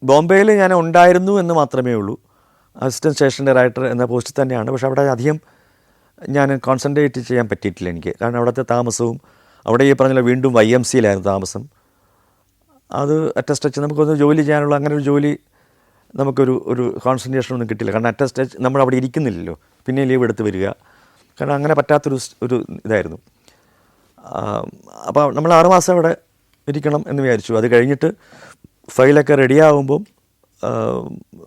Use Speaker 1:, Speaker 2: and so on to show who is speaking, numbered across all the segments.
Speaker 1: ബോംബെയിൽ ഞാൻ ഉണ്ടായിരുന്നു എന്ന് മാത്രമേ ഉള്ളൂ. അസിസ്റ്റൻറ്റ് സ്റ്റേഷൻ ഡയറക്ടർ എന്ന പോസ്റ്റിൽ തന്നെയാണ്. പക്ഷേ അവിടെ അധികം ഞാൻ കോൺസെൻട്രേറ്റ് ചെയ്യാൻ പറ്റിയിട്ടില്ല എനിക്ക്. കാരണം അവിടുത്തെ താമസവും അവിടെ ഈ പറഞ്ഞ വീണ്ടും YMCയിലായിരുന്നു താമസം. അത് അറ്റസ്റ്റച്ച് നമുക്കൊന്ന് ജോലി ചെയ്യാനുള്ള അങ്ങനെ ഒരു ജോലി നമുക്കൊരു ഒരു കോൺസെൻട്രേഷനൊന്നും കിട്ടില്ല. കാരണം അറ്റസ്റ്റച്ച് നമ്മളവിടെ ഇരിക്കുന്നില്ലല്ലോ, പിന്നെ ലീവ് എടുത്ത് വരിക. കാരണം അങ്ങനെ പറ്റാത്തൊരു ഇതായിരുന്നു. അപ്പോൾ നമ്മൾ 6 മാസം അവിടെ ഇരിക്കണം എന്ന് വിചാരിച്ചു. അത് കഴിഞ്ഞിട്ട് ഫയലൊക്കെ റെഡിയാകുമ്പം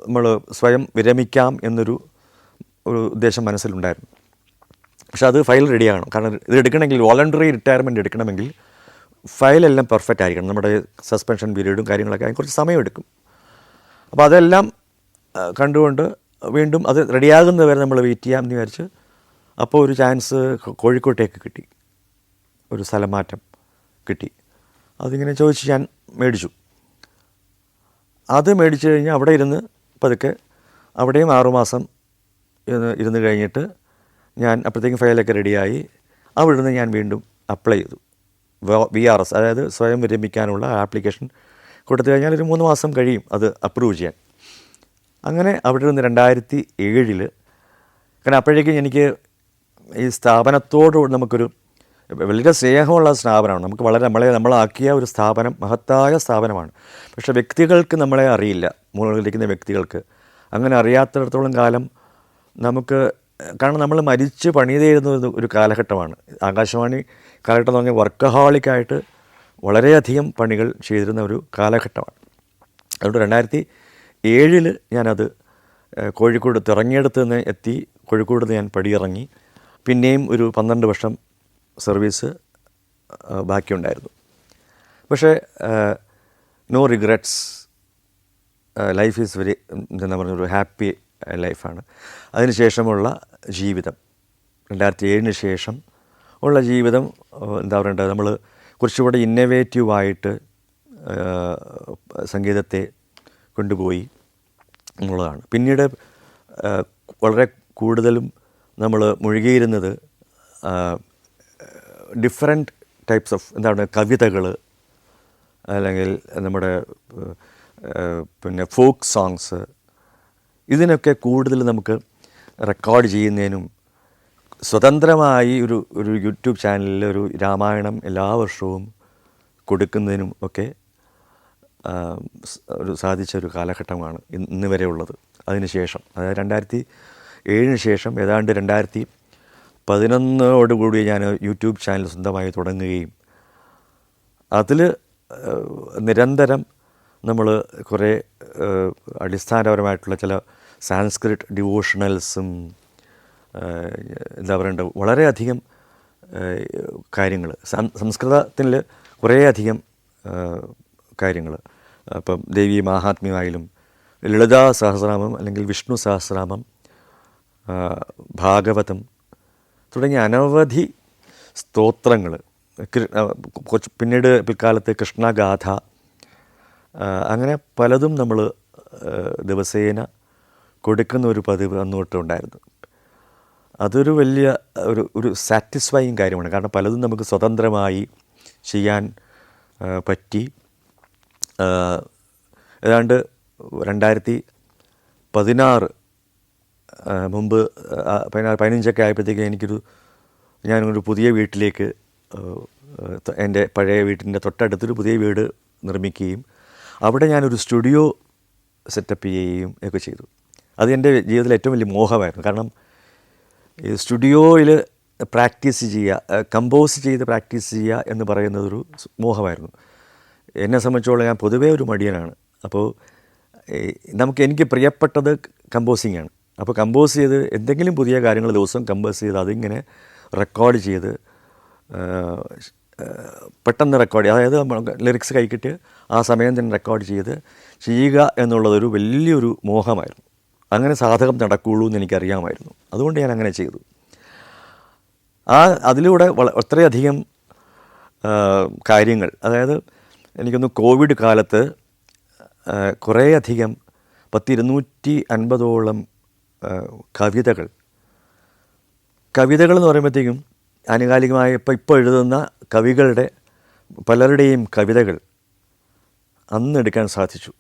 Speaker 1: നമ്മൾ സ്വയം വിരമിക്കാം എന്നൊരു ഉദ്ദേശം മനസ്സിലുണ്ടായിരുന്നു. പക്ഷെ അത് ഫയൽ റെഡിയാകണം. കാരണം ഇത് എടുക്കണമെങ്കിൽ വോളണ്ടറി റിട്ടയർമെൻറ്റ് എടുക്കണമെങ്കിൽ ഫയലെല്ലാം പെർഫെക്റ്റ് ആയിരിക്കണം. നമ്മുടെ സസ്പെൻഷൻ പീരീഡും കാര്യങ്ങളൊക്കെ അതിന് കുറച്ച് സമയമെടുക്കും. അപ്പോൾ അതെല്ലാം കണ്ടുകൊണ്ട് വീണ്ടും അത് റെഡിയാകുന്നത് വരെ നമ്മൾ വെയിറ്റ് ചെയ്യാം എന്ന് വിചാരിച്ച് അപ്പോൾ ഒരു ചാൻസ് കോഴിക്കോട്ടേക്ക് കിട്ടി, ഒരു സ്ഥലം മാറ്റം കിട്ടി. അതിങ്ങനെ ചോദിച്ച് ഞാൻ മേടിച്ചു. അത് മേടിച്ച് കഴിഞ്ഞാൽ അവിടെ ഇരുന്ന് പതുക്കെ അവിടെയും 6 മാസം ഇരുന്ന് കഴിഞ്ഞിട്ട് ഞാൻ അപ്പോഴത്തേക്കും ഫയലൊക്കെ റെഡിയായി. അവിടെ നിന്ന് ഞാൻ വീണ്ടും അപ്ലൈ ചെയ്തു VRS, അതായത് സ്വയം വിരമിക്കാനുള്ള ആപ്ലിക്കേഷൻ കൊടുത്തു കഴിഞ്ഞാൽ ഒരു 3 മാസം കഴിയും അത് അപ്രൂവ് ചെയ്യാൻ. അങ്ങനെ അവിടെ നിന്ന് 2007 കാരണം അപ്പോഴേക്കും എനിക്ക് ഈ സ്ഥാപനത്തോട് നമുക്കൊരു വളരെ സ്നേഹമുള്ള സ്ഥാപനമാണ്. നമുക്ക് വളരെ നമ്മളാക്കിയ ഒരു സ്ഥാപനം, മഹത്തായ സ്ഥാപനമാണ്. പക്ഷേ വ്യക്തികൾക്ക് നമ്മളെ അറിയില്ല, മുകളിലിരിക്കുന്ന വ്യക്തികൾക്ക് അങ്ങനെ അറിയാത്തിടത്തോളം കാലം നമുക്ക്. കാരണം നമ്മൾ മരിച്ച് പണിതേരുന്ന ഒരു കാലഘട്ടമാണ് ആകാശവാണി കാലഘട്ടം എന്ന് പറഞ്ഞാൽ. വർക്കഹോളിക്കായിട്ട് വളരെയധികം പണികൾ ചെയ്തിരുന്ന ഒരു കാലഘട്ടമാണ്. അതുകൊണ്ട് 2007 ഞാനത് കോഴിക്കോട് തിറങ്ങിയെടുത്ത് നിന്ന് എത്തി. കോഴിക്കോട് നിന്ന് ഞാൻ പടിയിറങ്ങി. പിന്നെയും ഒരു 12 വർഷം സർവീസ് ബാക്കിയുണ്ടായിരുന്നു. പക്ഷേ no regrets, life is very എന്താ പറഞ്ഞൊരു ഹാപ്പി ലൈഫാണ്. അതിനുശേഷമുള്ള ജീവിതം 2007 ശേഷം ഉള്ള ജീവിതം എന്താ പറയേണ്ടത്, നമ്മൾ കുറച്ചുകൂടെ ഇന്നവേറ്റീവായിട്ട് സംഗീതത്തെ കൊണ്ടുപോയി എന്നുള്ളതാണ്. പിന്നീട് വളരെ കൂടുതലും നമ്മൾ മുഴുകിയിരുന്നത് ഡിഫറെൻറ്റ് ടൈപ്സ് ഓഫ് എന്താണ് കവിതകൾ, അല്ലെങ്കിൽ നമ്മുടെ പിന്നെ ഫോക്ക് സോങ്സ്, ഇതിനൊക്കെ കൂടുതൽ നമുക്ക് റെക്കോർഡ് ചെയ്യുന്നതിനും സ്വതന്ത്രമായി ഒരു യൂട്യൂബ് ചാനലിൽ ഒരു രാമായണം എല്ലാ വർഷവും കൊടുക്കുന്നതിനും ഒക്കെ സാധിച്ചൊരു കാലഘട്ടമാണ് ഇന്ന് വരെ ഉള്ളത്. അതിന് ശേഷം, അതായത് 2007 ശേഷം ഏതാണ്ട് 2011 ഞാൻ യൂട്യൂബ് ചാനൽ സ്വന്തമായി തുടങ്ങുകയും അതിൽ നിരന്തരം നമ്മൾ കുറേ അടിസ്ഥാനപരമായിട്ടുള്ള ചില സാൻസ്ക്രിറ്റ് ഡിവോഷണൽസും എന്താ പറയേണ്ടത് വളരെയധികം കാര്യങ്ങൾ, സംസ്കൃതത്തിൽ കുറേയധികം കാര്യങ്ങൾ, അപ്പം ദേവി മാഹാത്മ്യമായാലും ലളിതാ സഹസ്രനാമം അല്ലെങ്കിൽ വിഷ്ണു സഹസ്രനാമം, ഭാഗവതം തുടങ്ങിയ അനവധി സ്തോത്രങ്ങൾ, പിന്നീട് പിൽക്കാലത്ത് കൃഷ്ണഗാഥ, അങ്ങനെ പലതും നമ്മൾ ദിവസേന കൊടുക്കുന്ന ഒരു പതിവ് അന്നോട്ടുണ്ടായിരുന്നു. അതൊരു വലിയ ഒരു സാറ്റിസ്ഫൈയിങ് കാര്യമാണ്. കാരണം പലതും നമുക്ക് സ്വതന്ത്രമായി ചെയ്യാൻ പറ്റി. ഏതാണ്ട് 2016 മുമ്പ് 15 ആയപ്പോഴത്തേക്ക് ഞാനൊരു പുതിയ വീട്ടിലേക്ക്, എൻ്റെ പഴയ വീട്ടിൻ്റെ തൊട്ടടുത്തൊരു പുതിയ വീട് നിർമ്മിക്കുകയും അവിടെ ഞാനൊരു സ്റ്റുഡിയോ സെറ്റപ്പ് ചെയ്യുകയും ഒക്കെ ചെയ്തു. അത് എൻ്റെ ജീവിതത്തിലെ ഏറ്റവും വലിയ മോഹമായിരുന്നു. കാരണം ഈ സ്റ്റുഡിയോയിൽ പ്രാക്ടീസ് ചെയ്യുക, കമ്പോസ് ചെയ്ത് പ്രാക്ടീസ് ചെയ്യുക എന്ന് പറയുന്നതൊരു മോഹമായിരുന്നു. എന്നെ സംബന്ധിച്ചോളം ഞാൻ പൊതുവേ ഒരു മടിയനാണ്. അപ്പോൾ എനിക്ക് പ്രിയപ്പെട്ടത് കമ്പോസിങ് ആണ്. അപ്പോൾ കമ്പോസ് ചെയ്ത് എന്തെങ്കിലും പുതിയ കാര്യങ്ങൾ ദിവസം കമ്പോസ് ചെയ്ത് അതിങ്ങനെ റെക്കോർഡ് ചെയ്ത് പെട്ടെന്ന് റെക്കോർഡ് ചെയ്യുക, അതായത് ലിറിക്സ് കൈക്കിട്ട് ആ സമയം തന്നെ റെക്കോർഡ് ചെയ്യുക എന്നുള്ളതൊരു വലിയൊരു മോഹമായിരുന്നു. അങ്ങനെ സാധകം നടക്കുകയുള്ളൂ എന്ന് എനിക്കറിയാമായിരുന്നു. അതുകൊണ്ട് ഞാൻ അങ്ങനെ ചെയ്തു. അതിലൂടെ അത്രയധികം കാര്യങ്ങൾ, അതായത് എനിക്കൊന്ന് കോവിഡ് കാലത്ത് കുറേയധികം 250ഓളം കവിതകളെന്ന് പറയുമ്പോഴത്തേക്കും ആനുകാലികമായ ഇപ്പോൾ എഴുതുന്ന കവികളുടെ പലരുടെയും കവിതകൾ അന്ന് എടുക്കാൻ സാധിച്ചു.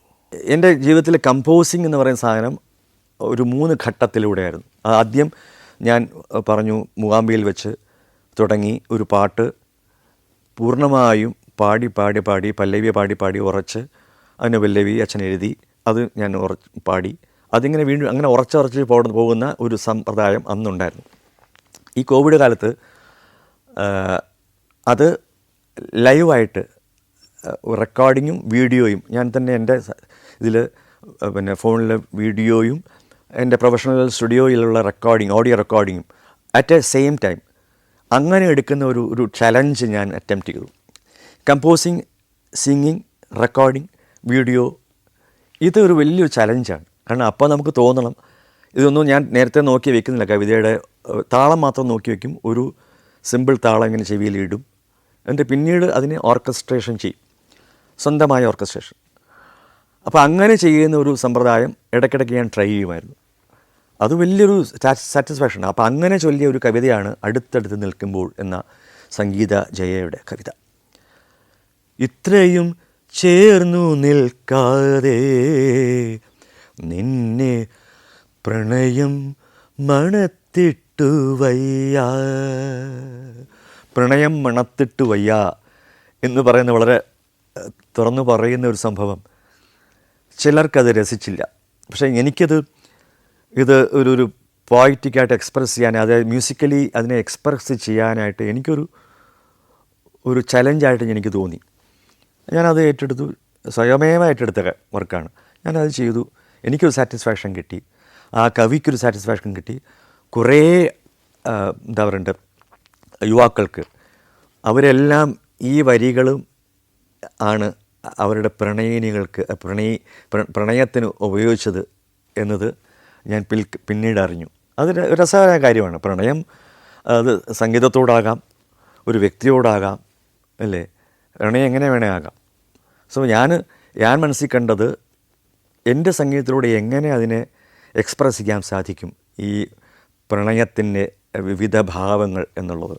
Speaker 1: എൻ്റെ ജീവിതത്തിൽ കമ്പോസിങ് എന്ന് പറയുന്ന സാധനം ഒരു 3 ഘട്ടത്തിലൂടെയായിരുന്നു. ആദ്യം ഞാൻ പറഞ്ഞു മൂകാംബികയിൽ വെച്ച് തുടങ്ങി ഒരു പാട്ട് പൂർണ്ണമായും പാടി പാടി പാടി പല്ലവി പാടി പാടി ഉറച്ച് അതിന് പല്ലവി അച്ഛൻ എഴുതി അത് ഞാൻ പാടി അതിങ്ങനെ വീണ്ടും അങ്ങനെ ഉറച്ചുറച്ച് പോകുന്ന ഒരു സമ്പ്രദായം അന്നുണ്ടായിരുന്നു. ഈ കോവിഡ് കാലത്ത് അത് ലൈവായിട്ട് റെക്കോർഡിങ്ങും വീഡിയോയും ഞാൻ തന്നെ എൻ്റെ ഇതിൽ പിന്നെ ഫോണിലെ വീഡിയോയും എൻ്റെ പ്രൊഫഷണൽ സ്റ്റുഡിയോയിലുള്ള ഓഡിയോ റെക്കോർഡിങ്ങും അറ്റ് എ സെയിം ടൈം അങ്ങനെ എടുക്കുന്ന ഒരു ചലഞ്ച് ഞാൻ അറ്റംപ്റ്റ് ചെയ്തു. കമ്പോസിങ്, സിംഗിങ്, റെക്കോർഡിങ്, വീഡിയോ ഇതൊരു വലിയൊരു ചലഞ്ചാണ്. കാരണം അപ്പോൾ നമുക്ക് തോന്നണം, ഇതൊന്നും ഞാൻ നേരത്തെ നോക്കി വെക്കുന്നില്ല, കവിതയുടെ താളം മാത്രം നോക്കി വയ്ക്കും, ഒരു സിമ്പിൾ താളം ഇങ്ങനെ ചെവിയിലിടും, എന്നിട്ട് പിന്നീട് അതിന് ഓർക്കസ്ട്രേഷൻ ചെയ്യും, സ്വന്തമായ ഓർക്കസ്ട്രേഷൻ. അപ്പോൾ അങ്ങനെ ചെയ്യുന്ന ഒരു സമ്പ്രദായം ഇടയ്ക്കിടയ്ക്ക് ഞാൻ ട്രൈ ചെയ്യുമായിരുന്നു. അത് വലിയൊരു സാറ്റിസ്ഫാക്ഷനാണ്. അപ്പോൾ അങ്ങനെ ചൊല്ലിയ ഒരു കവിതയാണ് അടുത്തടുത്ത് നിൽക്കുമ്പോൾ എന്ന സംഗീത ജയയുടെ കവിത. ഇത്രയും ചേർന്നു നിൽക്കാതെ നിന്നെ പ്രണയം മണത്തിട്ടു വയ്യ. പ്രണയം മണത്തിട്ടു വയ്യ എന്ന് പറയുന്ന വളരെ തുറന്നു പറയുന്ന ഒരു സംഭവം ചിലർക്കത് രസിച്ചില്ല. പക്ഷേ എനിക്കത് ഇത് ഒരു പോയിറ്റിക്കായിട്ട് എക്സ്പ്രസ് ചെയ്യാൻ, അതായത് മ്യൂസിക്കലി അതിനെ എക്സ്പ്രസ് ചെയ്യാനായിട്ട് ഒരു ചലഞ്ചായിട്ട് എനിക്ക് തോന്നി. ഞാനത് ഏറ്റെടുത്തു, സ്വയമേവ ഏറ്റെടുത്ത വർക്കാണ്. ഞാനത് ചെയ്തു, എനിക്കൊരു സാറ്റിസ്ഫാക്ഷൻ കിട്ടി, ആ കവിക്കൊരു സാറ്റിസ്ഫാക്ഷൻ കിട്ടി. കുറേ എന്താ പറയണ്ടത് യുവാക്കൾക്ക് അവരെല്ലാം ഈ വരികളും ആണ് അവരുടെ പ്രണയിനികൾക്ക് പ്രണയത്തിന് ഉപയോഗിച്ചത് എന്നത് ഞാൻ പിന്നീട് അറിഞ്ഞു. അത് രസകരമായ കാര്യമാണ്. പ്രണയം അത് സംഗീതത്തോടാകാം, ഒരു വ്യക്തിയോടാകാം, അല്ലേ? പ്രണയം എങ്ങനെ വേണേ ആകാം. സോ ഞാൻ മനസ്സിൽ കണ്ടത് എൻ്റെ സംഗീതത്തിലൂടെ എങ്ങനെ അതിനെ എക്സ്പ്രസ് ചെയ്യാൻ സാധിക്കും, ഈ പ്രണയത്തിൻ്റെ വിവിധ ഭാവങ്ങൾ എന്നുള്ളത്.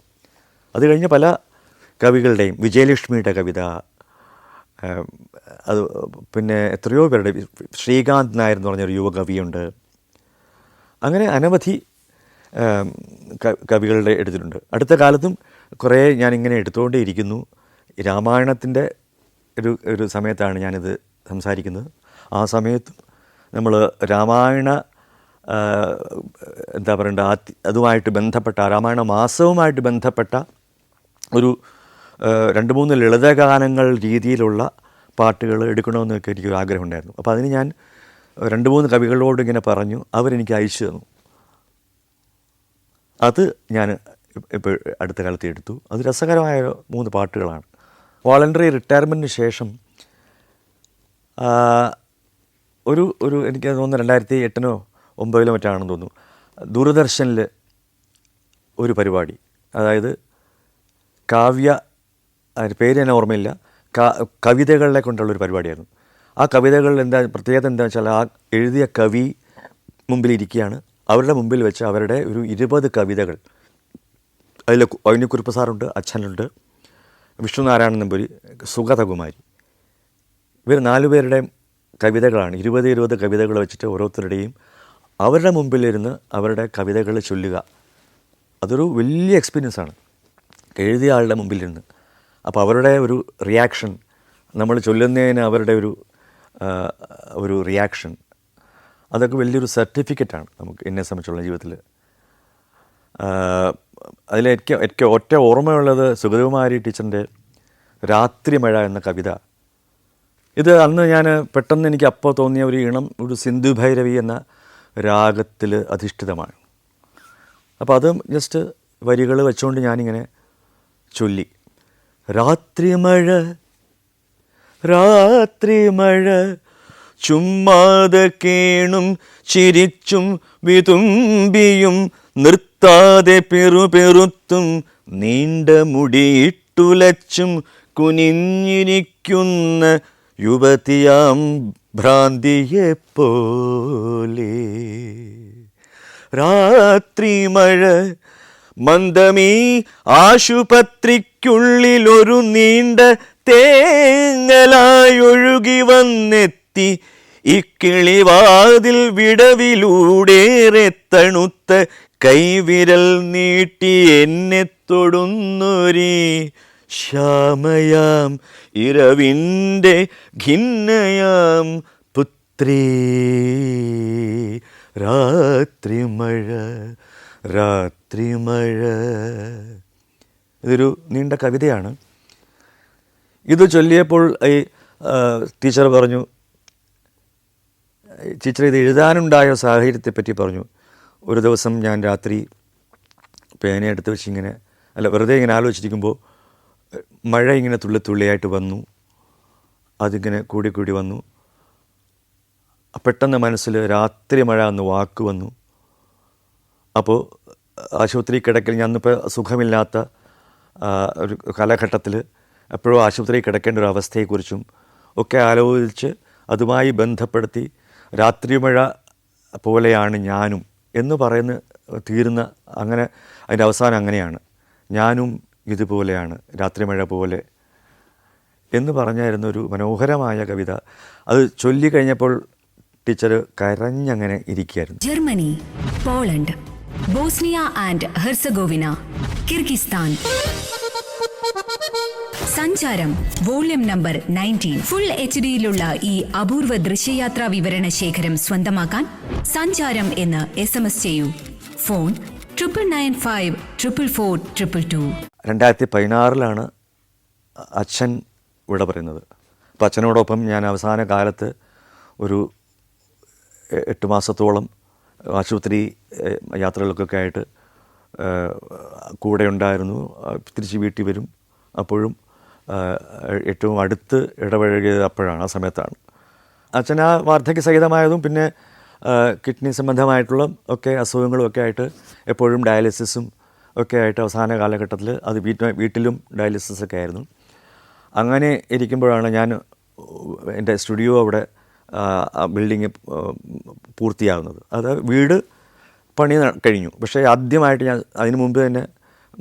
Speaker 1: അത് കഴിഞ്ഞ് പല കവികളുടെയും, വിജയലക്ഷ്മിയുടെ കവിത, അത് പിന്നെ എത്രയോ പേരുടെ, ശ്രീകാന്ത് നായർ എന്ന് പറഞ്ഞൊരു യുവകവിയുണ്ട്, അങ്ങനെ അനവധി കവികളുടെ എടുത്തിട്ടുണ്ട്. അടുത്ത കാലത്തും കുറേ ഞാനിങ്ങനെ എടുത്തുകൊണ്ടേയിരിക്കുന്നു. രാമായണത്തിൻ്റെ ഒരു സമയത്താണ് ഞാനിത് സംസാരിക്കുന്നത്. ആ സമയത്തും നമ്മൾ രാമായണ എന്താ പറയണ്ട അതുമായിട്ട് ബന്ധപ്പെട്ട രാമായണ മാസവുമായിട്ട് ബന്ധപ്പെട്ട ഒരു 2-3 ലളിതഗാനങ്ങൾ രീതിയിലുള്ള പാട്ടുകൾ എടുക്കണമെന്നൊക്കെ എനിക്കൊരു ആഗ്രഹമുണ്ടായിരുന്നു. അപ്പോൾ അതിന് ഞാൻ 2-3 കവികളോട് ഇങ്ങനെ പറഞ്ഞു, അവരെനിക്ക് അയച്ചു തന്നു. അത് ഞാൻ ഇപ്പോൾ അടുത്ത കാലത്ത് എടുത്തു. അത് രസകരമായ 3 പാട്ടുകളാണ്. വോളണ്ടറി റിട്ടയർമെൻറ്റിന് ശേഷം ഒരു എനിക്ക് തോന്നുന്നു 2008-9 മറ്റാണെന്ന് തോന്നുന്നു, ദൂരദർശനിൽ ഒരു പരിപാടി, അതായത് അതിൻ്റെ പേര് തന്നെ ഓർമ്മയില്ല, കവിതകളെ കൊണ്ടുള്ളൊരു പരിപാടിയായിരുന്നു. ആ കവിതകളിൽ പ്രത്യേകത എന്താ വെച്ചാൽ, ആ എഴുതിയ കവി മുമ്പിലിരിക്കുകയാണ്, അവരുടെ മുമ്പിൽ വെച്ച് അവരുടെ ഒരു 20 കവിതകൾ, അതിൽ വൈനിക്കുറുപ്പ് സാറുണ്ട്, അച്ഛനുണ്ട്, വിഷ്ണുനാരായണൻ നമ്പൂരി, സുഗതകുമാരി, ഇവർ 4 പേരുടെയും കവിതകളാണ്. 20 കവിതകൾ വെച്ചിട്ട് ഓരോരുത്തരുടെയും അവരുടെ മുമ്പിലിരുന്ന് അവരുടെ കവിതകൾ ചൊല്ലുക. അതൊരു വലിയ എക്സ്പീരിയൻസാണ്, എഴുതിയ ആളുടെ മുമ്പിലിരുന്ന്. അപ്പോൾ അവരുടെ ഒരു റിയാക്ഷൻ, നമ്മൾ ചൊല്ലുന്നതിന് അവരുടെ ഒരു റിയാക്ഷൻ, അതൊക്കെ വലിയൊരു സർട്ടിഫിക്കറ്റാണ് നമുക്ക്, എന്നെ സംബന്ധിച്ചുള്ള ജീവിതത്തിൽ. എനിക്ക് ഒറ്റ ഓർമ്മയുള്ളത് സുഗതകുമാരി ടീച്ചറിൻ്റെ രാത്രി മഴ എന്ന കവിത. ഇത് അന്ന് ഞാൻ പെട്ടെന്ന് എനിക്ക് അപ്പോൾ തോന്നിയ ഒരു ഈണം, ഒരു സിന്ധു ഭൈരവി എന്ന രാഗത്തിൽ അധിഷ്ഠിതമാണ്. അപ്പോൾ അത് ജസ്റ്റ് വരികൾ വെച്ചുകൊണ്ട് ഞാനിങ്ങനെ ചൊല്ലി. രാത്രി മഴ ചുമ്മാതെ കേണും ചിരിച്ചും വിതുമ്പിയും നിർത്താതെ പെറുത്തും നീണ്ട മുടിയിട്ടുലച്ചും കുനിഞ്ഞിരിക്കുന്ന യുവതിയാം ഭ്രാന്തിയെപ്പോലെ. രാത്രി മഴ മന്ദമീ ആശുപത്രിക്കുള്ളിലൊരു നീണ്ട തേങ്ങലായൊഴുകി വന്നെത്തി ഇക്കിളിവാതിൽ വിടവിലൂടേറെ തണുത്ത കൈവിരൽ നീട്ടി എന്നെ തൊടുന്നൊരേ ശ്യാമയാം ഇരവിൻ്റെ ഖിന്നയാം പുത്രീ. രാത്രിമഴ രാത്രിമഴ. ഇതൊരു നീണ്ട കവിതയാണ്. ഇത് ചൊല്ലിയപ്പോൾ ഈ ടീച്ചർ പറഞ്ഞു, ടീച്ചർ ഇത് എഴുതാനുണ്ടായ സാഹചര്യത്തെപ്പറ്റി പറഞ്ഞു. ഒരു ദിവസം ഞാൻ രാത്രി പേനയെടുത്ത് വെച്ച് ഇങ്ങനെ വെറുതെ ഇങ്ങനെ ആലോചിച്ചിരിക്കുമ്പോൾ മഴ ഇങ്ങനെ തുള്ളിത്തുള്ളിയായിട്ട് വന്നു. അതിങ്ങനെ കൂടി കൂടി വന്നു. പെട്ടെന്ന് മനസ്സിൽ രാത്രി മഴ എന്ന് വാക്ക് വന്നു. അപ്പോൾ ആശുപത്രി കിടക്കൽ, ഞാനിപ്പോൾ സുഖമില്ലാത്ത ഒരു കാലഘട്ടത്തിൽ എപ്പോഴും ആശുപത്രി കിടക്കേണ്ട ഒരു അവസ്ഥയെക്കുറിച്ചും ഒക്കെ ആലോചിച്ച് അതുമായി ബന്ധപ്പെടുത്തി രാത്രി മഴ പോലെയാണ് ഞാനും എന്ന് പറയുന്ന തീരുന്ന, അങ്ങനെ അതിൻ്റെ അവസാനം അങ്ങനെയാണ്, ഞാനും ഇതുപോലെയാണ് രാത്രിമഴ പോലെ എന്ന് പറഞ്ഞായിരുന്ന ഒരു മനോഹരമായ കവിത. അത് ചൊല്ലിക്കഴിഞ്ഞപ്പോൾ ടീച്ചർ കരഞ്ഞങ്ങനെ ഇരിക്കുകയായിരുന്നു.
Speaker 2: Germany, Poland, Bosnia and Herzegovina, Kyrgyzstan. സഞ്ചാരം വോള്യം നമ്പർ 19 ഫുൾ HD-യിലുള്ള ഈ അപൂർവ ദൃശ്യയാത്രാ വിവരണ ശേഖരം സ്വന്തമാക്കാൻ സഞ്ചാരം എന്ന് SMS ചെയ്യൂ. ഫോൺ 9995444222.
Speaker 1: 2016 അച്ഛൻ വിട പറയുന്നത്. അപ്പോൾ അച്ഛനോടൊപ്പം ഞാൻ അവസാന കാലത്ത് ഒരു 8 മാസത്തോളം ആശുപത്രി യാത്രകൾക്കൊക്കെ ആയിട്ട് കൂടെ ഉണ്ടായിരുന്നു. തിരിച്ച് വീട്ടിൽ വരും. അപ്പോഴും ഏറ്റവും അടുത്ത് ഇടപഴകിയത് അപ്പോഴാണ്, ആ സമയത്താണ്. അച്ഛൻ ആ വാർദ്ധക്യസഹിതമായതും പിന്നെ കിഡ്നി സംബന്ധമായിട്ടുള്ള ഒക്കെ അസുഖങ്ങളും ഒക്കെ ആയിട്ട് എപ്പോഴും ഡയാലിസിസും ഒക്കെ ആയിട്ട് അവസാന കാലഘട്ടത്തിൽ അത് വീട്ടിലും ഡയാലിസിസൊക്കെ ആയിരുന്നു. അങ്ങനെ ഇരിക്കുമ്പോഴാണ് ഞാൻ എൻ്റെ സ്റ്റുഡിയോ അവിടെ ബിൽഡിങ് പൂർത്തിയാകുന്നത്. അത് വീട് പണി കഴിഞ്ഞു. പക്ഷേ ആദ്യമായിട്ട് ഞാൻ അതിന് മുമ്പ് തന്നെ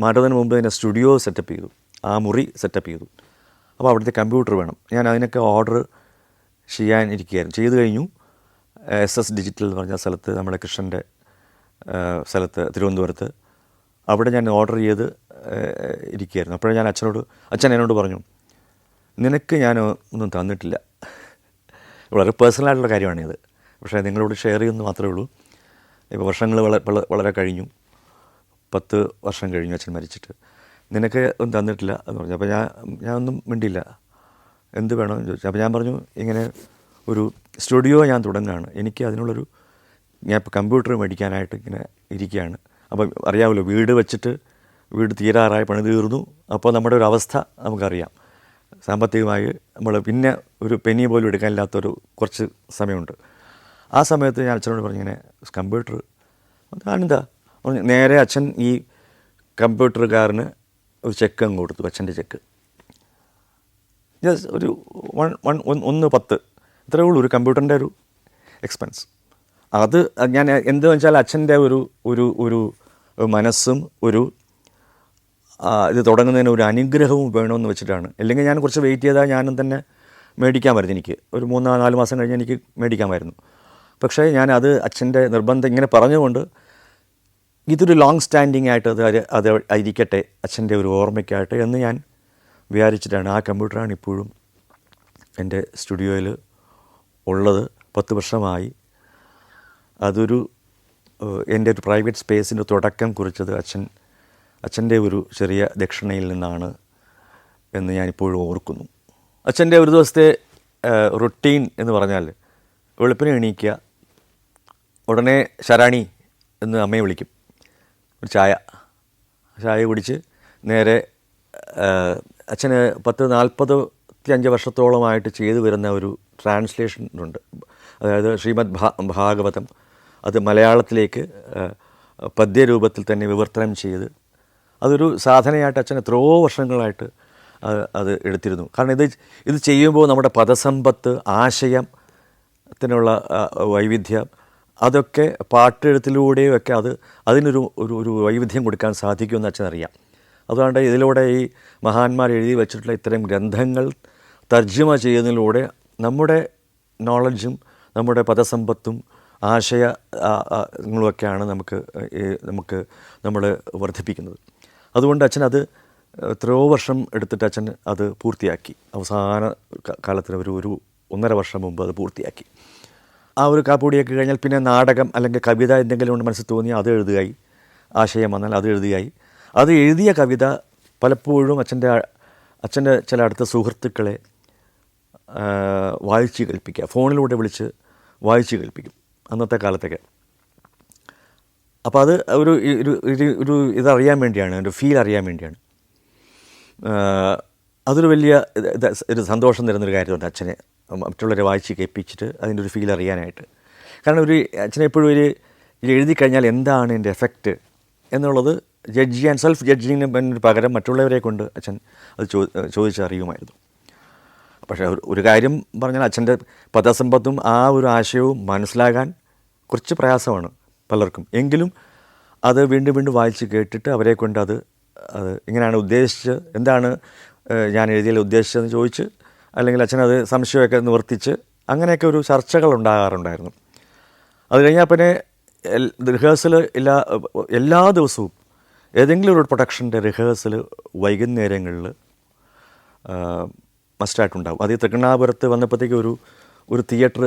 Speaker 1: മാറ്റുന്നതിന് മുമ്പ് തന്നെ സ്റ്റുഡിയോ സെറ്റപ്പ് ചെയ്തു, ആ മുറി സെറ്റപ്പ് ചെയ്തു. അപ്പോൾ അവിടുത്തെ കമ്പ്യൂട്ടർ വേണം. ഞാൻ അതിനൊക്കെ ഓർഡർ ചെയ്യാൻ ഇരിക്കുകയായിരുന്നു. ചെയ്തു കഴിഞ്ഞു. SS ഡിജിറ്റൽ എന്ന് പറഞ്ഞ സ്ഥലത്ത്, നമ്മുടെ കൃഷ്ണൻ്റെ സ്ഥലത്ത് തിരുവനന്തപുരത്ത്, അവിടെ ഞാൻ ഓർഡർ ചെയ്ത് ഇരിക്കുകയായിരുന്നു. അപ്പോഴേ ഞാൻ അച്ഛൻ എന്നോട് പറഞ്ഞു, നിനക്ക് ഞാൻ ഒന്നും തന്നിട്ടില്ല. വളരെ പേഴ്സണലായിട്ടുള്ള കാര്യമാണിത്, പക്ഷേ നിങ്ങളോട് ഷെയർ ചെയ്യുന്നത് മാത്രമേ ഉള്ളൂ. ഇപ്പോൾ വർഷങ്ങൾ വളരെ കഴിഞ്ഞു, 10 വർഷം കഴിഞ്ഞു അച്ഛൻ മരിച്ചിട്ട്. നിനക്ക് ഒന്നും തന്നിട്ടില്ല എന്ന് പറഞ്ഞു. അപ്പോൾ ഞാൻ ഒന്നും മിണ്ടില്ല. എന്ത് വേണമെന്ന് ചോദിച്ചു. അപ്പോൾ ഞാൻ പറഞ്ഞു, ഇങ്ങനെ ഒരു സ്റ്റുഡിയോ ഞാൻ തുടങ്ങുകയാണ്, എനിക്ക് അതിനുള്ളൊരു, ഞാൻ ഇപ്പോൾ കമ്പ്യൂട്ടർ മേടിക്കാനായിട്ട് ഇങ്ങനെ ഇരിക്കുകയാണ്. അപ്പോൾ അറിയാമല്ലോ, വീട് തീരാറായി, പണി തീർന്നു. അപ്പോൾ നമ്മുടെ ഒരു അവസ്ഥ നമുക്കറിയാം. സാമ്പത്തികമായി നമ്മൾ പിന്നെ ഒരു പെനി പോലും എടുക്കാനില്ലാത്തൊരു കുറച്ച് സമയമുണ്ട്. ആ സമയത്ത് ഞാൻ അച്ഛനോട് പറഞ്ഞു, ഇങ്ങനെ കമ്പ്യൂട്ടർ. ഞാനെന്താ നേരെ അച്ഛൻ ഈ കമ്പ്യൂട്ടറുകാരന് ഒരു ചെക്ക് അങ്ങ് കൊടുത്തു, അച്ഛൻ്റെ ചെക്ക്. ഒരു 110 ഇത്രയേ ഉള്ളൂ ഒരു കമ്പ്യൂട്ടറിൻ്റെ ഒരു എക്സ്പെൻസ്. അത് ഞാൻ എന്തെന്ന് വെച്ചാൽ അച്ഛൻ്റെ ഒരു മനസ്സും ഇത് തുടങ്ങുന്നതിന് ഒരു അനുഗ്രഹവും വേണമെന്ന് വെച്ചിട്ടാണ്. അല്ലെങ്കിൽ ഞാൻ കുറച്ച് വെയിറ്റ് ചെയ്താൽ ഞാനും തന്നെ മേടിക്കാമായിരുന്നു. എനിക്ക് ഒരു 3-4 മാസം കഴിഞ്ഞ് എനിക്ക് മേടിക്കാമായിരുന്നു. പക്ഷേ ഞാനത് അച്ഛൻ്റെ നിർബന്ധം ഇങ്ങനെ പറഞ്ഞുകൊണ്ട് ഇതൊരു ലോങ് സ്റ്റാൻഡിങ് ആയിട്ട് അത് ഇരിക്കട്ടെ, അച്ഛൻ്റെ ഒരു ഓർമ്മയ്ക്കായിട്ട് എന്ന് ഞാൻ വിചാരിച്ചിട്ടാണ്. ആ കമ്പ്യൂട്ടറാണ് ഇപ്പോഴും എൻ്റെ സ്റ്റുഡിയോയിൽ ഉള്ളത്. 10 വർഷമായി. അതൊരു എൻ്റെ ഒരു പ്രൈവറ്റ് സ്പേസിൻ്റെ തുടക്കം കുറിച്ചത് അച്ഛൻ്റെ ഒരു ചെറിയ ദക്ഷിണയിൽ നിന്നാണ് എന്ന് ഞാനിപ്പോഴും ഓർക്കുന്നു. അച്ഛൻ്റെ ഒരു ദിവസത്തെ റുട്ടീൻ എന്ന് പറഞ്ഞാൽ, വെളുപ്പിന് എണീക്കുക, ഉടനെ ശരാണി എന്ന് അമ്മയെ വിളിക്കും, ഒരു ചായ കുടിച്ച് നേരെ അച്ഛന് 10-45 വർഷത്തോളമായിട്ട് ചെയ്തു വരുന്ന ഒരു ട്രാൻസ്ലേഷൻ ഉണ്ട്. അതായത് ശ്രീമദ് ഭാഗവതം അത് മലയാളത്തിലേക്ക് പദ്യരൂപത്തിൽ തന്നെ വിവർത്തനം ചെയ്ത് അതൊരു സാധനയായിട്ട് അച്ഛൻ എത്രയോ വർഷങ്ങളായിട്ട് അത് എടുത്തിരുന്നു. കാരണം ഇത് ചെയ്യുമ്പോൾ നമ്മുടെ പദസമ്പത്ത്, ആശയത്തിനുള്ള വൈവിധ്യം, അതൊക്കെ പാട്ടെഴുത്തിലൂടെയും ഒക്കെ അതിനൊരു വൈവിധ്യം കൊടുക്കാൻ സാധിക്കുമെന്ന് അച്ഛനറിയാം. അതുകൊണ്ട് ഇതിലൂടെ ഈ മഹാന്മാർ എഴുതി വച്ചിട്ടുള്ള ഇത്തരം ഗ്രന്ഥങ്ങൾ തർജ്ജമ ചെയ്യുന്നതിലൂടെ നമ്മുടെ നോളജും നമ്മുടെ പദസമ്പത്തും ആശയങ്ങളുമൊക്കെയാണ് നമുക്ക് നമ്മൾ വർദ്ധിപ്പിക്കുന്നത്. അതുകൊണ്ട് അച്ഛൻ അത് എത്രയോ വർഷം എടുത്തിട്ട് അച്ഛൻ അത് പൂർത്തിയാക്കി. അവസാന കാലത്തിന് ഒരു 1.5 വർഷം മുമ്പ് അത് പൂർത്തിയാക്കി. ആ ഒരു കാപ്പൂടിയൊക്കെ കഴിഞ്ഞാൽ പിന്നെ നാടകം അല്ലെങ്കിൽ കവിത എന്തെങ്കിലും കൊണ്ട് മനസ്സിൽ തോന്നിയാൽ അത് എഴുതുകയായി. ആശയം വന്നാൽ അത് എഴുതുകയായി. അത് എഴുതിയ കവിത പലപ്പോഴും അച്ഛൻ്റെ ചില അടുത്ത സുഹൃത്തുക്കളെ വായിച്ച് കേൾപ്പിക്കുക, ഫോണിലൂടെ വിളിച്ച് വായിച്ച് കേൾപ്പിക്കും അന്നത്തെ കാലത്തൊക്കെ. അപ്പോൾ അത് ഒരു ഇതറിയാൻ വേണ്ടിയാണ്, ഒരു ഫീൽ അറിയാൻ വേണ്ടിയാണ്. അതൊരു വലിയ ഒരു സന്തോഷം തരുന്നൊരു കാര്യമുണ്ട് അച്ഛനെ മറ്റുള്ളവരെ വായിച്ച് കേൾപ്പിച്ചിട്ട് അതിൻ്റെ ഒരു ഫീൽ അറിയാനായിട്ട്. കാരണം അച്ഛനെ എപ്പോഴും എഴുതി കഴിഞ്ഞാൽ എന്താണ് എൻ്റെ എഫക്റ്റ് എന്നുള്ളത് ജഡ്ജ് ചെയ്യാൻ, സെൽഫ് ജഡ്ജിങ്ങിന് പകരം മറ്റുള്ളവരെ കൊണ്ട് അച്ഛൻ അത് ചോദിച്ചറിയുമായിരുന്നു. പക്ഷേ ഒരു കാര്യം പറഞ്ഞാൽ അച്ഛൻ്റെ പദസമ്പത്തും ആ ഒരു ആശയവും മനസ്സിലാകാൻ കുറച്ച് പ്രയാസമാണ് പലർക്കും. എങ്കിലും അത് വീണ്ടും വീണ്ടും വായിച്ച് കേട്ടിട്ട് അവരെ കൊണ്ട് അത് ഇങ്ങനെയാണ് ഉദ്ദേശിച്ചത്, എന്താണ് ഞാൻ എഴുതിയതിൽ ഉദ്ദേശിച്ചതെന്ന് ചോദിച്ച്, അല്ലെങ്കിൽ അച്ഛനത് സംശയമൊക്കെ നിവർത്തിച്ച് അങ്ങനെയൊക്കെ ഒരു ചർച്ചകൾ ഉണ്ടാകാറുണ്ടായിരുന്നു. അത് കഴിഞ്ഞാൽ പിന്നെ റിഹേഴ്സൽ എല്ലാ ദിവസവും ഏതെങ്കിലും ഒരു പ്രൊഡക്ഷൻ്റെ റിഹേഴ്സൽ വൈകുന്നേരങ്ങളിൽ മസ്റ്റായിട്ടുണ്ടാകും. അത് ഈ തൃക്കണ്ണാപുരത്ത് വന്നപ്പോഴത്തേക്ക് ഒരു തിയേറ്റർ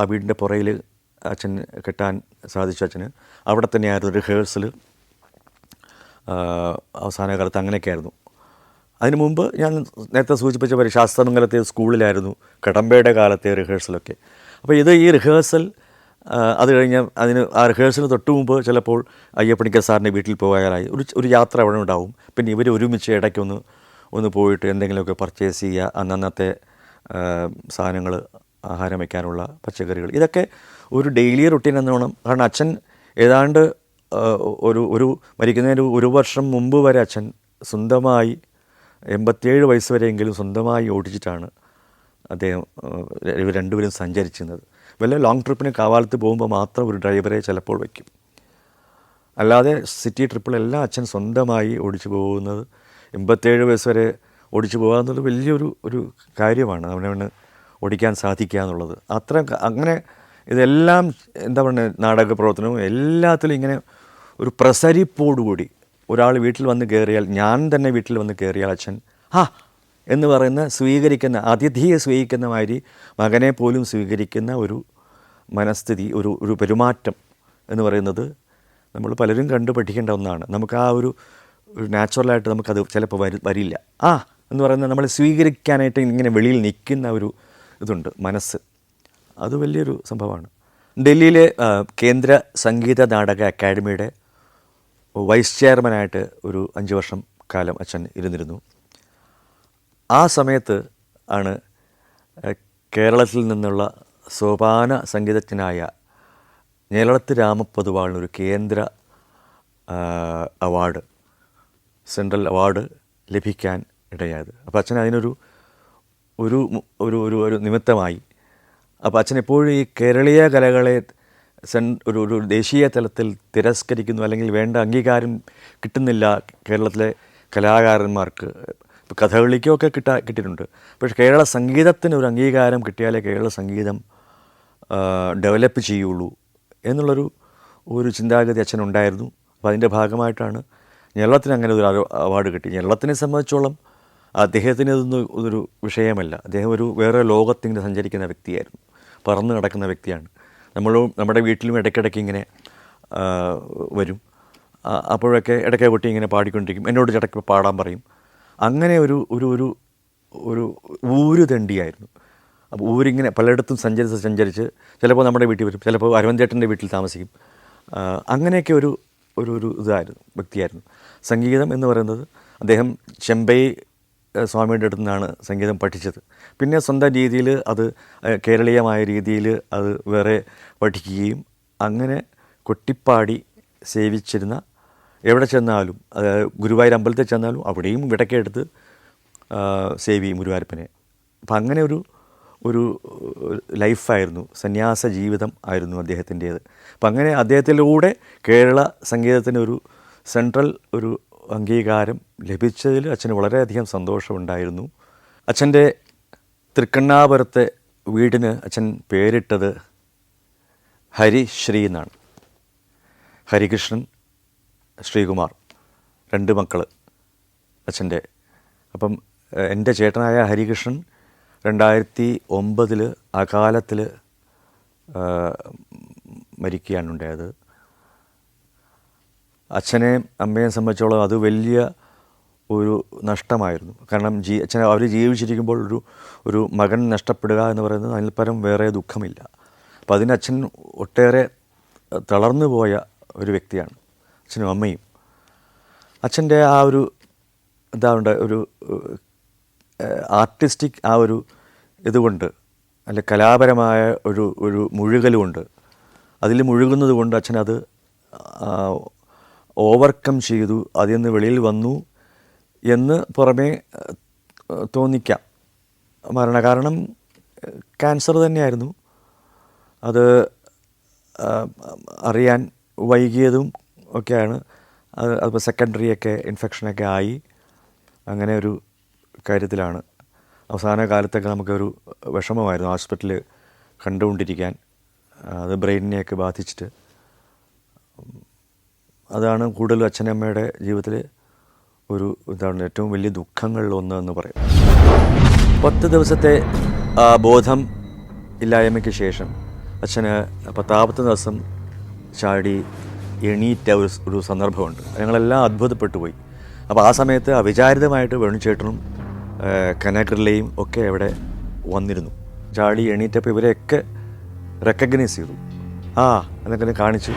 Speaker 1: ആ വീടിൻ്റെ പുറയിൽ അച്ഛൻ കെട്ടാൻ സാധിച്ചു അച്ഛന്. അവിടെ തന്നെയായിരുന്നു റിഹേഴ്സൽ. അവസാന കാലത്ത് അങ്ങനെയൊക്കെ ആയിരുന്നു. അതിനു മുമ്പ് ഞാൻ നേരത്തെ സൂചിപ്പിച്ച പോലെ ശാസ്ത്രമംഗലത്തെ സ്കൂളിലായിരുന്നു കടമ്പയുടെ കാലത്തെ റിഹേഴ്സലൊക്കെ. അപ്പോൾ ഈ റിഹേഴ്സൽ അത് കഴിഞ്ഞാൽ ആ റിഹേഴ്സലിന് തൊട്ട് മുമ്പ് ചിലപ്പോൾ അയ്യപ്പണിക്കർ സാറിൻ്റെ വീട്ടിൽ പോയാലായി ഒരു യാത്ര അവിടെ ഉണ്ടാവും. പിന്നെ ഇവർ ഒരുമിച്ച് ഇടയ്ക്കൊന്ന് പോയിട്ട് എന്തെങ്കിലുമൊക്കെ പർച്ചേസ് ചെയ്യുക, അന്നത്തെ സാധനങ്ങൾ, ആഹാരം വയ്ക്കാനുള്ള പച്ചക്കറികൾ, ഇതൊക്കെ ഒരു ഡെയിലി റുട്ടീൻ എന്നോണം. കാരണം അച്ഛൻ ഏതാണ്ട് ഒരു മരിക്കുന്നതിന് 1 വർഷം മുമ്പ് വരെ അച്ഛൻ സ്വന്തമായി 87 വയസ്സ് വരെയെങ്കിലും സ്വന്തമായി ഓടിച്ചിട്ടാണ് അദ്ദേഹം രണ്ടുപേരും സഞ്ചരിച്ചിരുന്നത്. വല്ല ലോങ് ട്രിപ്പിന് കാവാലത്ത് പോകുമ്പോൾ മാത്രം ഒരു ഡ്രൈവറെ ചിലപ്പോൾ വയ്ക്കും. അല്ലാതെ സിറ്റി ട്രിപ്പിലെല്ലാം അച്ഛൻ സ്വന്തമായി ഓടിച്ചു പോകുന്നത്, 87 വയസ്സ് വരെ ഓടിച്ചു പോകുക എന്നുള്ളത് വലിയൊരു കാര്യമാണ്. അവനവന് ഓടിക്കാൻ സാധിക്കുക എന്നുള്ളത് അങ്ങനെ ഇതെല്ലാം എന്താ പറയുക, നാടക പ്രവർത്തനവും എല്ലാത്തിലും ഇങ്ങനെ ഒരു പ്രസരിപ്പോടുകൂടി ഒരാൾ വീട്ടിൽ വന്ന് കയറിയാൽ, ഞാൻ തന്നെ വീട്ടിൽ വന്ന് കയറിയാൽ അച്ഛൻ എന്ന് പറയുന്ന സ്വീകരിക്കുന്ന, അതിഥിയെ സ്വീകരിക്കുന്ന മാതിരി മകനെ പോലും സ്വീകരിക്കുന്ന ഒരു മനസ്ഥിതി, ഒരു പെരുമാറ്റം എന്ന് പറയുന്നത് നമ്മൾ പലരും കണ്ടു പഠിക്കേണ്ട ഒന്നാണ്. നമുക്ക് ആ ഒരു നാച്ചുറലായിട്ട് നമുക്കത് ചിലപ്പോൾ വരില്ല. എന്ന് പറയുന്നത് നമ്മളെ സ്വീകരിക്കാനായിട്ട് ഇങ്ങനെ വെളിയിൽ നിൽക്കുന്ന ഒരു ഇതുണ്ട്, മനസ്സ്. അത് വലിയൊരു സംഭവമാണ്. ഡൽഹിയിലെ കേന്ദ്ര സംഗീത നാടക അക്കാദമിയുടെ വൈസ് ചെയർമാനായിട്ട് ഒരു 5 വർഷം കാലം അച്ഛൻ ഇരുന്നിരുന്നു. ആ സമയത്ത് ആണ് കേരളത്തിൽ നിന്നുള്ള സോപാന സംഗീതജ്ഞനായ ഞേളത്ത് രാമപൊതുവാളിനൊരു കേന്ദ്ര അവാർഡ്, സെൻട്രൽ അവാർഡ് ലഭിക്കാൻ ഇടയായത്. അപ്പോൾ അച്ഛൻ അതിനൊരു ഒരു നിമിത്തമായി. അപ്പോൾ അച്ഛൻ എപ്പോഴും ഈ കേരളീയ കലകളെ ഒരു ദേശീയ തലത്തിൽ തിരസ്കരിക്കുന്നു, അല്ലെങ്കിൽ വേണ്ട അംഗീകാരം കിട്ടുന്നില്ല കേരളത്തിലെ കലാകാരന്മാർക്ക്. ഇപ്പോൾ കഥകളിക്കൊക്കെ കിട്ടിയിട്ടുണ്ട്. പക്ഷേ കേരള സംഗീതത്തിന് ഒരു അംഗീകാരം കിട്ടിയാലേ കേരള സംഗീതം ഡെവലപ്പ് ചെയ്യുള്ളൂ എന്നുള്ളൊരു ചിന്താഗതി അച്ഛനുണ്ടായിരുന്നു. അപ്പോൾ അതിൻ്റെ ഭാഗമായിട്ടാണ് ഞെള്ളത്തിന് അങ്ങനെ ഒരു അവാർഡ് കിട്ടി. ഞെള്ളത്തിനെ സംബന്ധിച്ചോളം അദ്ദേഹത്തിന് ഇതൊരു വിഷയമല്ല. അദ്ദേഹം വേറെ ലോകത്തിങ്ങനെ സഞ്ചരിക്കുന്ന വ്യക്തിയായിരുന്നു, പറന്ന് നടക്കുന്ന വ്യക്തിയാണ്. നമ്മുടെ വീട്ടിലും ഇടയ്ക്കിടയ്ക്ക് ഇങ്ങനെ വരും. അപ്പോഴൊക്കെ ഇടയ്ക്ക് പൊട്ടി ഇങ്ങനെ പാടിക്കൊണ്ടിരിക്കും, എന്നോട് ഇടയ്ക്ക് പാടാൻ പറയും. അങ്ങനെ ഒരു ഊരുതണ്ടിയായിരുന്നു. അപ്പോൾ ഊരിങ്ങനെ പലയിടത്തും സഞ്ചരിച്ച് ചിലപ്പോൾ നമ്മുടെ വീട്ടിൽ വരും, ചിലപ്പോൾ അരവന്തേട്ടൻ്റെ വീട്ടിൽ താമസിക്കും. അങ്ങനെയൊക്കെ ഒരു ഇതായിരുന്നു, വ്യക്തിയായിരുന്നു. സംഗീതം എന്ന് പറയുന്നത് അദ്ദേഹം ചെമ്പൈ സ്വാമിയുടെ അടുത്ത് നിന്നാണ് സംഗീതം പഠിച്ചത്. പിന്നെ സ്വന്തം രീതിയിൽ അത് കേരളീയമായ രീതിയിൽ അത് വേറെ പഠിക്കുകയും അങ്ങനെ കൊട്ടിപ്പാടി സേവിച്ചിരുന്ന, എവിടെ ചെന്നാലും, ഗുരുവായൂർ അമ്പലത്തിൽ ചെന്നാലും അവിടെയും വിടക്കെടുത്ത് സേവ് ചെയ്യും ഗുരുവായൂരപ്പനെ. അപ്പം അങ്ങനെ ഒരു ലൈഫായിരുന്നു, സന്യാസ ജീവിതം ആയിരുന്നു അദ്ദേഹത്തിൻ്റേത്. അപ്പം അങ്ങനെ അദ്ദേഹത്തിലൂടെ കേരള സംഗീതത്തിന് ഒരു സെൻട്രൽ ഒരു അംഗീകാരം ലഭിച്ചതിൽ അച്ഛന് വളരെയധികം സന്തോഷമുണ്ടായിരുന്നു. അച്ഛൻ്റെ തൃക്കണ്ണാപുരത്തെ വീടിന് അച്ഛൻ പേരിട്ടത് ഹരിശ്രീ എന്നാണ്. ഹരികൃഷ്ണൻ, ശ്രീകുമാർ, 2 മക്കൾ അച്ഛൻ്റെ. അപ്പം എൻ്റെ ചേട്ടനായ ഹരികൃഷ്ണൻ 2009 അകാലത്തിൽ മരിക്കുകയാണുണ്ടായത്. അച്ഛനെയും അമ്മയെയും സംബന്ധിച്ചോളം അത് വലിയ ഒരു നഷ്ടമായിരുന്നു. കാരണം അച്ഛൻ അവർ ജീവിച്ചിരിക്കുമ്പോൾ ഒരു മകൻ നഷ്ടപ്പെടുക എന്ന് പറയുന്നത് അതിൽ പരം വേറെ ദുഃഖമില്ല. അപ്പോൾ അതിന് അച്ഛൻ ഒട്ടേറെ തളർന്നു പോയ ഒരു വ്യക്തിയാണ്, അച്ഛനും അമ്മയും. അച്ഛൻ്റെ ആ ഒരു എന്താണ്ട് ഒരു ആർട്ടിസ്റ്റിക് ആ ഒരു ഇതുകൊണ്ട്, അല്ലെ കലാപരമായ ഒരു മുഴുകലുമുണ്ട്. അതിൽ മുഴുകുന്നത് കൊണ്ട് അച്ഛനത് ഓവർകം ചെയ്തു, അതിൽ നിന്ന് വെളിയിൽ വന്നു എന്ന് പുറമേ തോന്നിക്കാം. മരണകാരണം ക്യാൻസർ തന്നെയായിരുന്നു. അത് അറിയാൻ വൈകിയതും ഒക്കെയാണ്. അതിപ്പോൾ സെക്കൻഡറിയൊക്കെ ഇൻഫെക്ഷനൊക്കെ ആയി അങ്ങനെ ഒരു കാര്യത്തിലാണ്. അവസാന കാലത്തൊക്കെ നമുക്കൊരു വിഷമമായിരുന്നു ഹോസ്പിറ്റലിൽ കണ്ടുകൊണ്ടിരിക്കാൻ. അത് ബ്രെയിനിനെയൊക്കെ ബാധിച്ചിട്ട്. അതാണ് കൂടുതലും അച്ഛനമ്മയുടെ ജീവിതത്തിൽ എന്താണ് ഏറ്റവും വലിയ ദുഃഖങ്ങളിലൊന്ന് എന്ന് പറയും. 10 ദിവസത്തെ ബോധം ഇല്ലായ്മയ്ക്ക് ശേഷം അച്ഛന് 10ാമത്തെ ദിവസം ചാടി എണീറ്റ ഒരു സന്ദർഭമുണ്ട്. ഞങ്ങളെല്ലാം അത്ഭുതപ്പെട്ടു പോയി. അപ്പോൾ ആ സമയത്ത് അവിചാരിതമായിട്ട് വേണുചേട്ടനും കനകർലയും ഒക്കെ അവിടെ വന്നിരുന്നു. ചാടി എണീറ്റപ്പോൾ ഇവരെയൊക്കെ റെക്കഗ്നൈസ് ചെയ്തു. എന്നൊക്കെ കാണിച്ചു.